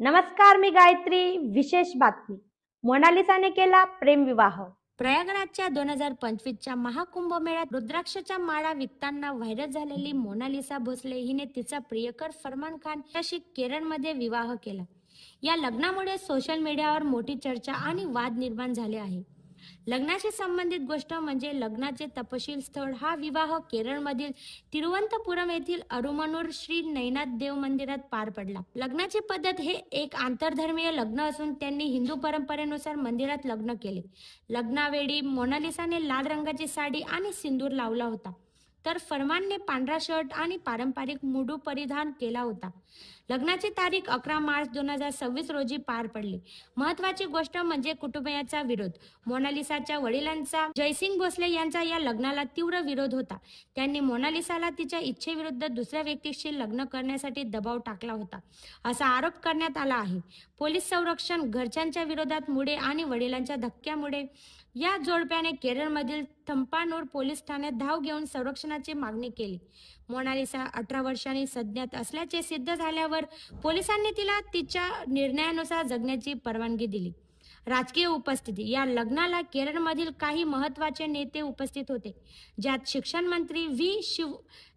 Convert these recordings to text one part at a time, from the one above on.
नमस्कार, मी गायत्री. विशेष बातमी. मोनालिसाने केला प्रेमविवाह. प्रयागराजच्या 2025च्या महाकुंभमेळ्यात रुद्राक्षच्या माळा विकताना व्हायरल झालेली मोनालिसा भोसले हिने तिचा प्रियकर फरमान खान याशी केरळमध्ये विवाह केला. या लग्नामुळे सोशल मीडियावर मोठी चर्चा आणि वाद निर्माण झाले आहे. लग्नाशी संबंधित गोष्ट म्हणजे लग्नाचे तपशील स्थळ हा विवाह केरळमधील तिरुवनंतपुरम येथील अरुमनूर श्री नैनाथ देव मंदिरात पार पडला. लग्नाची पद्धत हे एक आंतरधर्मीय लग्न असून त्यांनी हिंदू परंपरेनुसार मंदिरात लग्न केले. लग्नावेळी मोनालिसाने लाल रंगाची साडी आणि सिंदूर लावला होता, तर फरमानने पांढरा शर्ट आणि पारंपरिक मुडू परिधान केला होता. लग्नाची तारीख 11 मार्च 2026 रोजी पार पडली. महत्त्वाची गोष्ट म्हणजे कुटुंबियांचा विरोध. मोनालिसाच्या वडिलांचा जयसिंग भोसले यांचा या लग्नाला तीव्र विरोध होता. त्यांनी मोनालिसाला तिच्या इच्छेविरुद्ध दुसऱ्या व्यक्तीशी लग्न करण्यासाठी दबाव टाकला होता, असा आरोप करण्यात आला आहे. पोलीस संरक्षण, घरच्यांच्या विरोधात मुळे आणि वडिलांच्या धक्क्यामुळे या जोडप्याने केरळमधील थंपानूर पोलीस ठाण्यात धाव घेऊन संरक्षणाची मागणी केली. मोनालिसा 18 वर्षांनी सज्ञात असल्याचे सिद्ध झाल्यावर पोलिसांनी तिला तिच्या निर्णयानुसार जगण्याची परवानगी दिली. राजकीय उपस्थिती. या लग्नाला केरळमधील काही महत्त्वाचे नेते उपस्थित होते, ज्यात शिक्षण मंत्री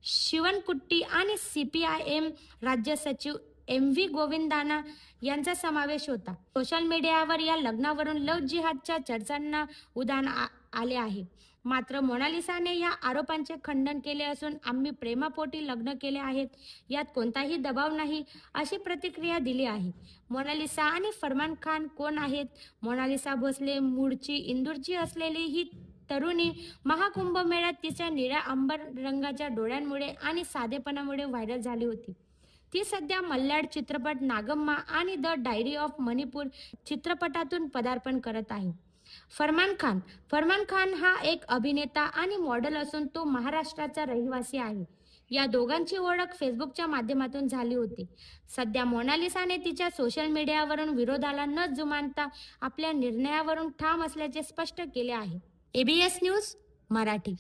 शिवनकुट्टी आणि CPIM राज्य सचिव MV गोविंदाना यांचा समावेश होता. सोशल मीडियावर या लग्नावरून लव्ह जिहादच्या चर्चांना उधाण आले आहे. मात्र मोनालिसाने या आरोपांचे खंडन केले असून आम्ही प्रेमापोटी लग्न केले आहेत, यात कोणताही दबाव नाही, अशी प्रतिक्रिया दिली आहे. मोनालिसा आणि फरमान खान कोण आहेत? मोनालिसा भोसले मूळची इंदूरची असलेली ही तरुणी महाकुंभमेळ्यात तिच्या निळ्या अंबर रंगाच्या डोळ्यांमुळे आणि साधेपणामुळे व्हायरल झाली होती. ती सध्या मल्याळ चित्रपट नागम्मा आणि द डायरी ऑफ मणिपूर चित्रपटातून पदार्पण करत आहे. फरमान खान हा एक अभिनेता आणि मॉडेल असून तो महाराष्ट्राचा रहिवासी आहे. या दोघांची ओळख फेसबुकच्या माध्यमातून झाली होती. सध्या मोनालिसाने तिच्या सोशल मीडियावरून विरोधाला न जुमानता आपल्या निर्णयावरून ठाम असल्याचे स्पष्ट केले आहे. ABS news Marathi.